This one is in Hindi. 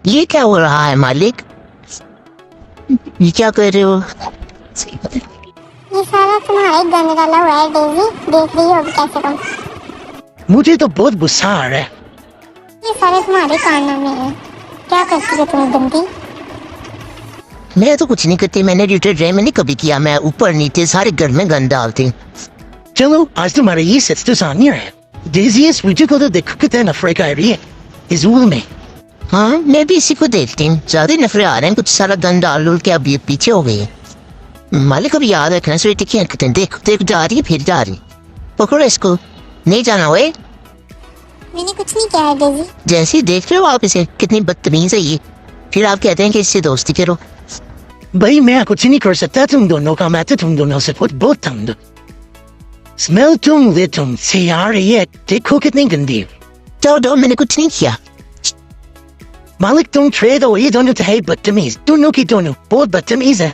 ये क्या हो रहा है मालिक? ये क्या कर रहे हो? ये सारा तुम्हारा ही गंद डाला हुआ है डेजी, देख रही होगी कैसे तुम। मुझे तो बहुत गुस्सा आ रहा है। ये सारे तुम्हारे कारनामे हैं। क्या करती हो तुम गंदी? मैं तो कुछ नहीं करती, मैंने ड्यूटी ड्रे में नहीं कभी किया। मैं ऊपर नीचे सारे घर में गंद डालती। चलो आज तुम्हारा ये सच तो सामने है। डेजी इस वीडियो को तो देखो कितना नफरत आ रही है इस रूल में। हाँ, मैं भी इसी को देखती हूँ। ज्यादा नफरे आ रहे हैं, कुछ सारा गंद डाल के अब ये पीछे हो गई है। मालिक अभी याद रखना, सो टिकियां देख देख जा रही है, फिर जा रही। पकड़ो इसको, नहीं जाना हुए। मैंने कुछ नहीं किया है डेजी। जैसे देख रहे हो आप इसे, कितनी बदतमीज है ये। फिर आप कहते हैं कि इससे दोस्ती करो। भाई मैं कुछ नहीं कर सकता तुम दोनों का, मैं तो तुम दोनों से बहुत तंग हूं। स्मेल तुम ले तुम से आ रही है, देखो कितनी गंदी है। दो मैंने कुछ नहीं किया। मालिक तुम ट्रेड हो, ये दोनों तो है बदतमीज, दोनों की दोनों बहुत बदतमीज है।